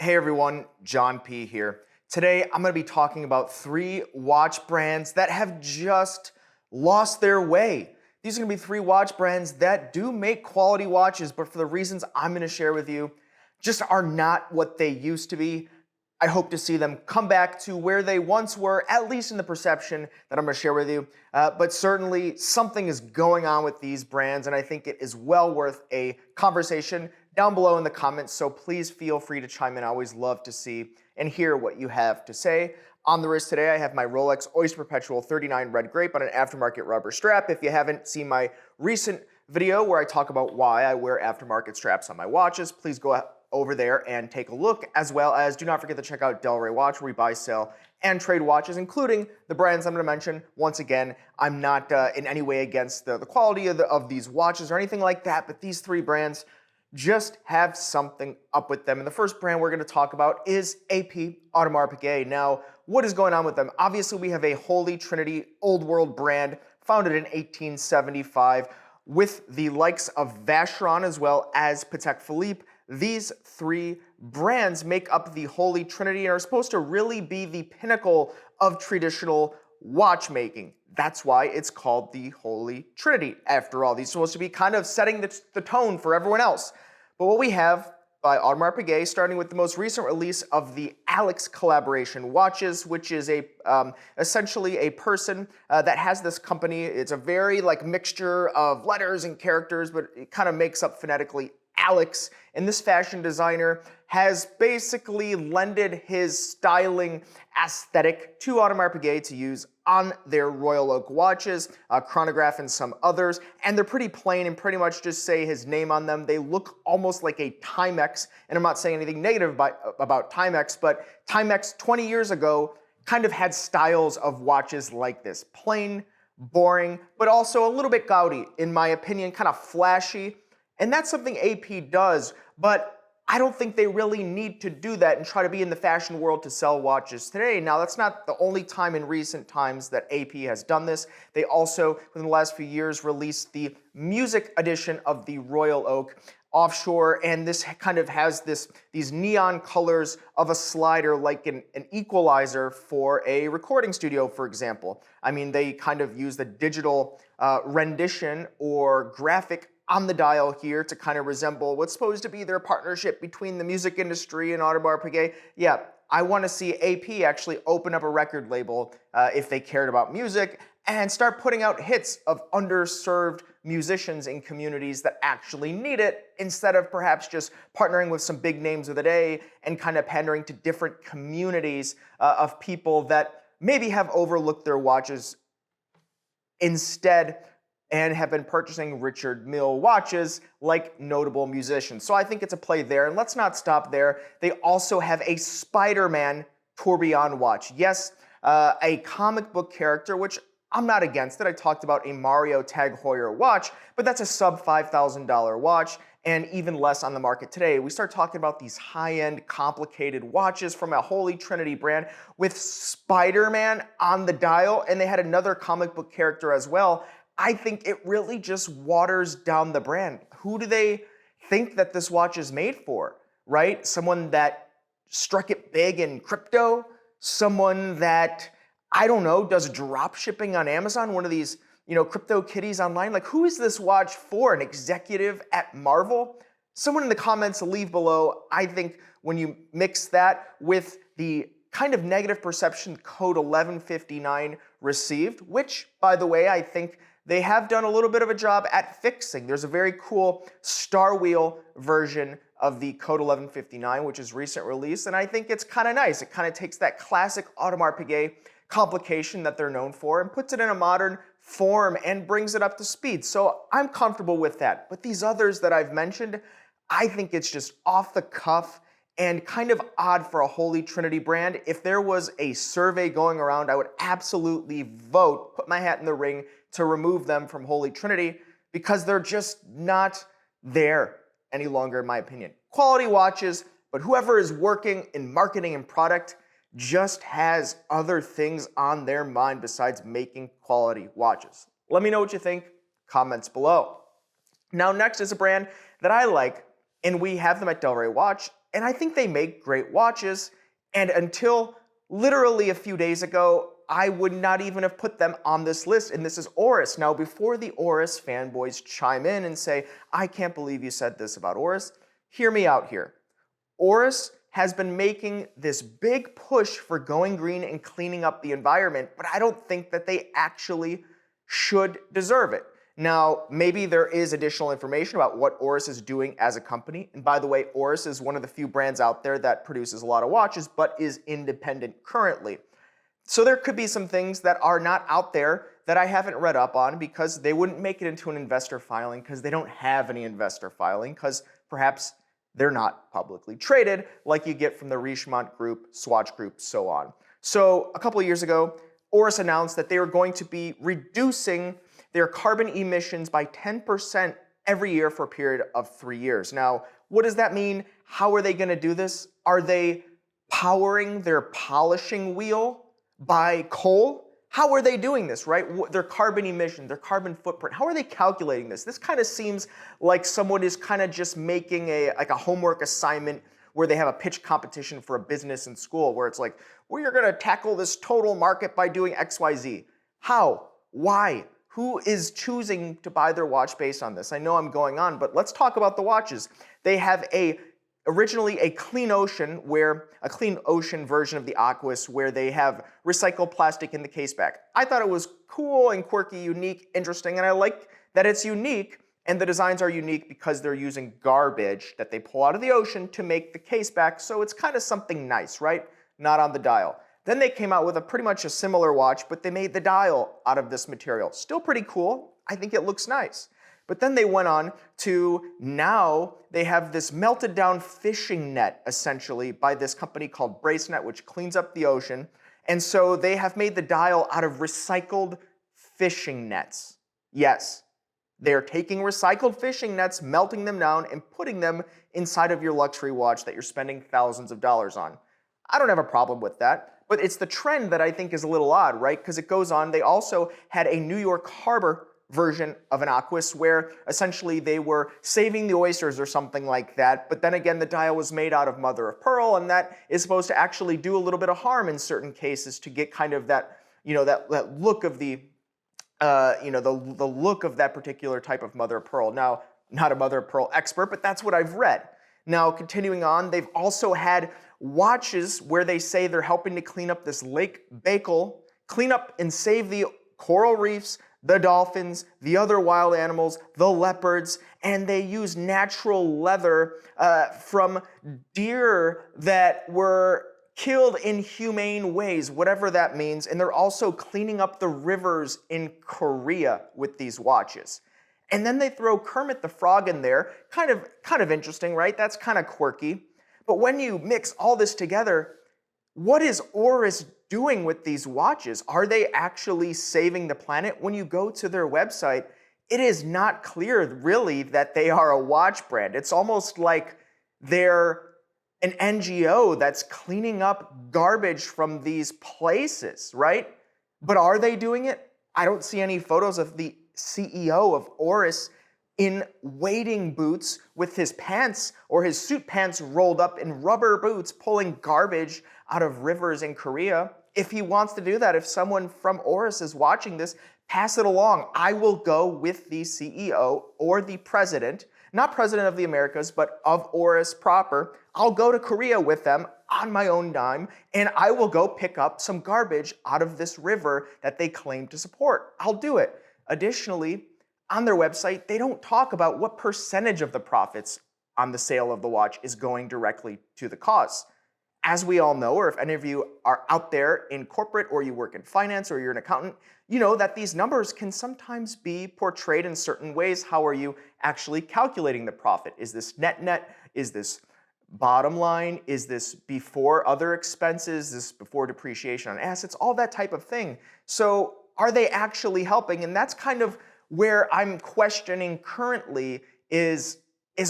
Hey everyone, John P. here. Today I'm going to be talking about 3 watch brands that have just lost their way. These are going to be 3 watch brands that do make quality watches, but for the reasons I'm going to share with you, just are not what they used to be. I hope to see them come back to where they once were, at least in the perception that I'm going to share with you. But certainly something is going on with these brands, and I think it is well worth a conversation down below in the comments, so please feel free to chime in. I always love to see and hear what you have to say. On the wrist today, I have my Rolex Oyster Perpetual 39 Red Grape on an aftermarket rubber strap. If you haven't seen my recent video where I talk about why I wear aftermarket straps on my watches, please go over there and take a look, as well as do not forget to check out Delray Watch, where we buy, sell, and trade watches, including the brands I'm going to mention. Once again, I'm not in any way against the quality of these watches or anything like that, but these 3 brands just have something up with them. And the first brand we're going to talk about is AP Audemars Piguet. Now, what is going on with them? Obviously, we have a Holy Trinity Old World brand founded in 1875 with the likes of Vacheron as well as Patek Philippe. These 3 brands make up the Holy Trinity and are supposed to really be the pinnacle of traditional watchmaking. That's why it's called the Holy Trinity. After all, these are supposed to be kind of setting the tone for everyone else. But what we have by Audemars Piguet, starting with the most recent release of the Alex collaboration watches, which is essentially a person that has this company. It's a very mixture of letters and characters, but it kind of makes up phonetically Alex, and this fashion designer has basically lended his styling aesthetic to Audemars Piguet to use on their Royal Oak watches, chronograph, and some others, and they're pretty plain and pretty much just say his name on them. They look almost like a Timex, and I'm not saying anything negative about Timex, but Timex 20 years ago kind of had styles of watches like this. Plain, boring, but also a little bit gaudy, in my opinion, kind of flashy. And that's something AP does, but I don't think they really need to do that and try to be in the fashion world to sell watches today. Now, that's not the only time in recent times that AP has done this. They also, within the last few years, released the music edition of the Royal Oak offshore, and this kind of has these neon colors of a slider, like an equalizer for a recording studio, for example. I mean, they kind of use the digital rendition or graphic on the dial here to kind of resemble what's supposed to be their partnership between the music industry and Audemars Piguet. Yeah, I want to see AP actually open up a record label if they cared about music and start putting out hits of underserved musicians in communities that actually need it, instead of perhaps just partnering with some big names of the day and kind of pandering to different communities of people that maybe have overlooked their watches instead and have been purchasing Richard Mille watches like notable musicians. So I think it's a play there. And let's not stop there. They also have a Spider-Man tourbillon watch. Yes, a comic book character, which I'm not against it. I talked about a Mario Tag Heuer watch, but that's a sub $5,000 watch, and even less on the market today. We start talking about these high-end, complicated watches from a Holy Trinity brand with Spider-Man on the dial, and they had another comic book character as well. I think it really just waters down the brand. Who do they think that this watch is made for, right? Someone that struck it big in crypto? Someone that, I don't know, does drop shipping on Amazon? One of these, crypto kitties online? Like, who is this watch for? An executive at Marvel? Someone in the comments leave below. I think when you mix that with the kind of negative perception code 1159 received, which, by the way, I think they have done a little bit of a job at fixing. There's a very cool Star Wheel version of the code 1159, which is recent release, and I think it's kind of nice. It kind of takes that classic Audemars Piguet complication that they're known for and puts it in a modern form and brings it up to speed. So I'm comfortable with that. But these others that I've mentioned, I think it's just off the cuff and kind of odd for a Holy Trinity brand. If there was a survey going around, I would absolutely vote, put my hat in the ring, to remove them from Holy Trinity, because they're just not there any longer, in my opinion. Quality watches, but whoever is working in marketing and product just has other things on their mind besides making quality watches. Let me know what you think. Comments below. Now, next is a brand that I like, and we have them at Delray Watch, and I think they make great watches. And until literally a few days ago, I would not even have put them on this list, and this is Oris. Now, before the Oris fanboys chime in and say, I can't believe you said this about Oris, hear me out here. Oris has been making this big push for going green and cleaning up the environment, but I don't think that they actually should deserve it. Now, maybe there is additional information about what Oris is doing as a company. And by the way, Oris is one of the few brands out there that produces a lot of watches, but is independent currently. So there could be some things that are not out there that I haven't read up on because they wouldn't make it into an investor filing because they don't have any investor filing because perhaps they're not publicly traded like you get from the Richemont Group, Swatch Group, so on. So a couple of years ago, Oris announced that they were going to be reducing their carbon emissions by 10% every year for a period of 3 years. Now, what does that mean? How are they going to do this? Are they powering their polishing wheel by coal? How are they doing this, right? Their carbon emission, their carbon footprint, how are they calculating this? This kind of seems like someone is kind of just making a homework assignment where they have a pitch competition for a business in school where it's like, we are going to tackle this total market by doing XYZ. How? Why? Who is choosing to buy their watch based on this? I know I'm going on, but let's talk about the watches. They have originally a clean ocean version of the Aquis where they have recycled plastic in the case back. I thought it was cool and quirky, unique, interesting, and I like that it's unique and the designs are unique because they're using garbage that they pull out of the ocean to make the case back, so it's kind of something nice, right? Not on the dial. Then they came out with pretty much a similar watch, but they made the dial out of this material. Still pretty cool. I think it looks nice. But then they went on to now they have this melted down fishing net, essentially, by this company called Bracenet, which cleans up the ocean. And so they have made the dial out of recycled fishing nets. Yes, they're taking recycled fishing nets, melting them down, and putting them inside of your luxury watch that you're spending thousands of dollars on. I don't have a problem with that. But it's the trend that I think is a little odd, right? Because it goes on. They also had a New York Harbor version of an Aquis where essentially they were saving the oysters or something like that. But then again, the dial was made out of mother of pearl, and that is supposed to actually do a little bit of harm in certain cases to get kind of that, that look of the look of that particular type of mother of pearl. Now, not a mother of pearl expert, but that's what I've read. Now, continuing on, they've also had watches where they say they're helping to clean up this Lake Baikal, clean up and save the coral reefs, the dolphins, the other wild animals, the leopards, and they use natural leather from deer that were killed in humane ways, whatever that means, and they're also cleaning up the rivers in Korea with these watches. And then they throw Kermit the Frog in there. Kind of interesting, right? That's kind of quirky. But when you mix all this together, what is Oris doing with these watches? Are they actually saving the planet? When you go to their website, it is not clear really that they are a watch brand. It's almost like they're an NGO that's cleaning up garbage from these places, right? But are they doing it? I don't see any photos of the CEO of Oris in wading boots with his pants or his suit pants rolled up in rubber boots pulling garbage out of rivers in Korea. If he wants to do that, if someone from Oris is watching this, pass it along. I will go with the CEO or the president, not president of the Americas, but of Oris proper. I'll go to Korea with them on my own dime, and I will go pick up some garbage out of this river that they claim to support. I'll do it. Additionally, on their website, they don't talk about what percentage of the profits on the sale of the watch is going directly to the cause. As we all know, or if any of you are out there in corporate or you work in finance or you're an accountant, you know that these numbers can sometimes be portrayed in certain ways. How are you actually calculating the profit? Is this net? Is this bottom line? Is this before other expenses? Is this before depreciation on assets? All that type of thing. So are they actually helping? And that's kind of where I'm questioning currently is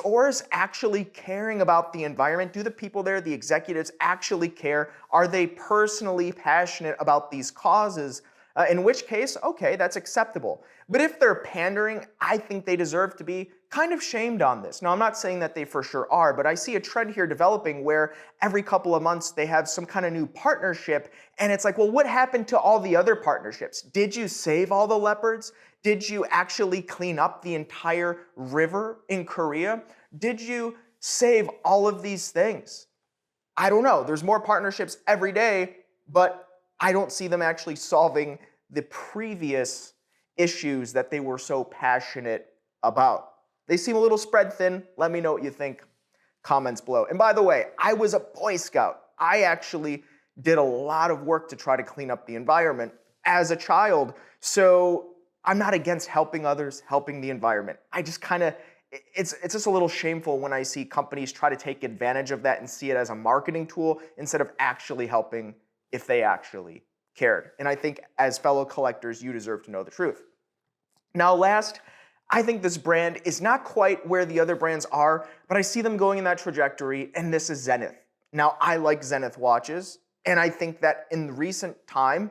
Oris actually caring about the environment? Do the people there, the executives, actually care? Are they personally passionate about these causes? in which case, okay, that's acceptable. But if they're pandering, I think they deserve to be kind of shamed on this. Now, I'm not saying that they for sure are, but I see a trend here developing where every couple of months they have some kind of new partnership, and it's like, well, what happened to all the other partnerships? Did you save all the leopards? Did you actually clean up the entire river in Korea? Did you save all of these things? I don't know. There's more partnerships every day, but I don't see them actually solving the previous issues that they were so passionate about. They seem a little spread thin. Let me know what you think. Comments below. And by the way, I was a Boy Scout. I actually did a lot of work to try to clean up the environment as a child. So I'm not against helping others, helping the environment. I just kind of, it's just a little shameful when I see companies try to take advantage of that and see it as a marketing tool instead of actually helping if they actually cared. And I think as fellow collectors, you deserve to know the truth. Now last, I think this brand is not quite where the other brands are, but I see them going in that trajectory, and this is Zenith. Now, I like Zenith watches, and I think that in recent time,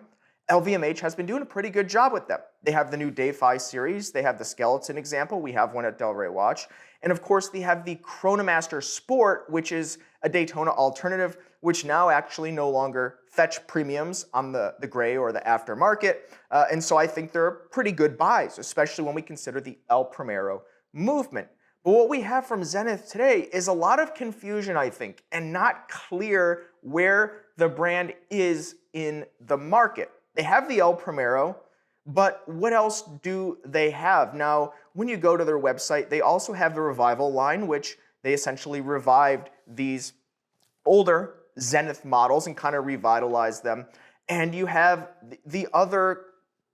LVMH has been doing a pretty good job with them. They have the new Day 5 series, they have the skeleton example, we have one at Del Rey Watch, and of course they have the Chronomaster Sport, which is a Daytona alternative, which now actually no longer fetch premiums on the gray or the aftermarket, and so I think they're pretty good buys, especially when we consider the El Primero movement. But what we have from Zenith today is a lot of confusion, I think, and not clear where the brand is in the market. They have the El Primero, but what else do they have? Now, when you go to their website, they also have the Revival line, which they essentially revived these older Zenith models and kind of revitalized them. And you have the other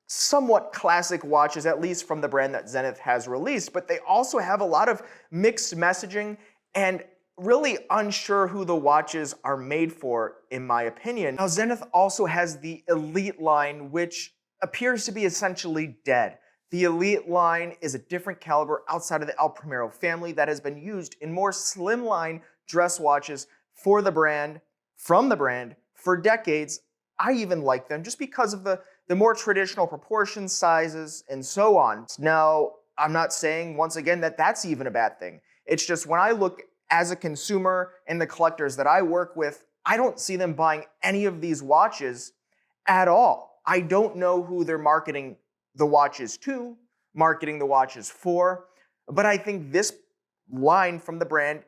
somewhat classic watches, at least from the brand that Zenith has released, but they also have a lot of mixed messaging and really unsure who the watches are made for, in my opinion. Now, Zenith also has the Elite line, which appears to be essentially dead. The Elite line is a different caliber outside of the El Primero family that has been used in more slimline dress watches for the brand, from the brand, for decades. I even like them just because of the more traditional proportions, sizes, and so on. Now, I'm not saying, once again, that that's even a bad thing. It's just when I look as a consumer and the collectors that I work with, I don't see them buying any of these watches at all. I don't know who they're marketing the watches to, marketing the watches for, but I think this line from the brand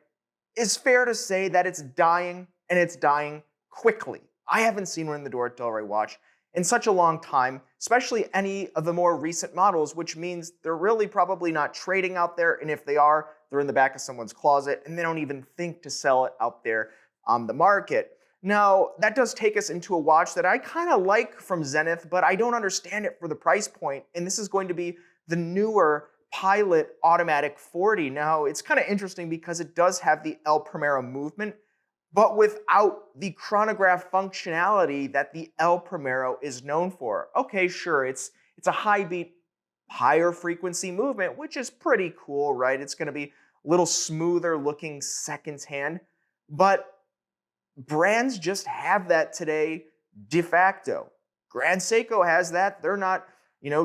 is fair to say that it's dying, and it's dying quickly. I haven't seen one in the door at Del Rey Watch in such a long time, especially any of the more recent models, which means they're really probably not trading out there, and if they are, they're in the back of someone's closet, and they don't even think to sell it out there on the market. Now, that does take us into a watch that I kind of like from Zenith, but I don't understand it for the price point, and this is going to be the newer Pilot Automatic 40. Now, it's kind of interesting because it does have the El Primero movement, but without the chronograph functionality that the El Primero is known for. Okay, sure, it's a high beat, higher frequency movement, which is pretty cool, right? It's going to be a little smoother looking seconds hand, but brands just have that today de facto. Grand Seiko has that. They're not,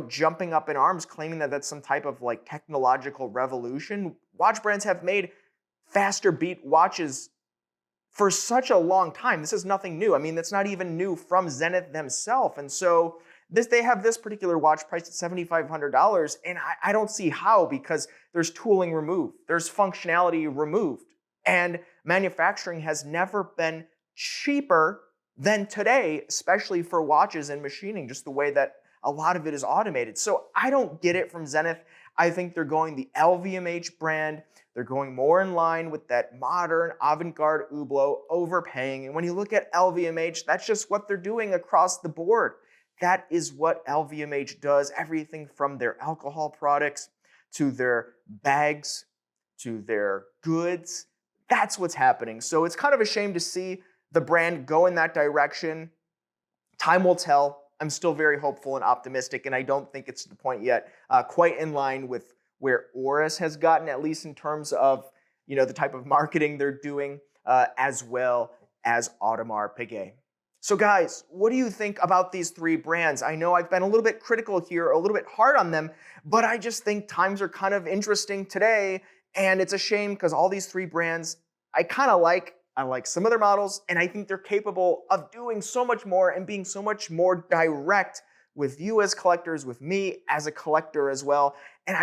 jumping up in arms claiming that that's some type of like technological revolution. Watch brands have made faster beat watches for such a long time. This is nothing new. I mean, that's not even new from Zenith themselves. And so they have this particular watch priced at $7,500, and I don't see how, because there's tooling removed, there's functionality removed, and manufacturing has never been cheaper than today, especially for watches and machining, just the way that a lot of it is automated. So I don't get it from Zenith. I think they're going the LVMH brand. They're going more in line with that modern avant-garde Hublot, overpaying. And when you look at LVMH, that's just what they're doing across the board. That is what LVMH does. Everything from their alcohol products to their bags to their goods. That's what's happening. So it's kind of a shame to see the brand go in that direction. Time will tell. I'm still very hopeful and optimistic, and I don't think it's to the point yet quite in line with where Oris has gotten, at least in terms of the type of marketing they're doing, as well as Audemars Piguet. So guys, what do you think about these three brands? I know I've been a little bit critical here, a little bit hard on them, but I just think times are kind of interesting today, and it's a shame because all these three brands I kind of like. I like some of their models, and I think they're capable of doing so much more and being so much more direct with you as collectors, with me as a collector as well. And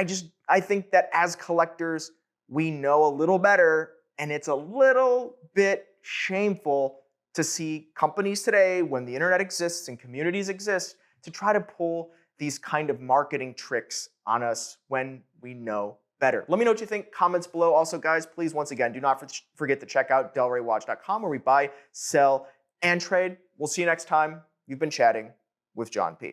I think that as collectors, we know a little better, and it's a little bit shameful to see companies today, when the internet exists and communities exist, to try to pull these kind of marketing tricks on us when we know better. Let me know what you think. Comments below. Also, guys, please, once again, do not forget to check out delraywatch.com, where we buy, sell, and trade. We'll see you next time. You've been chatting with John P.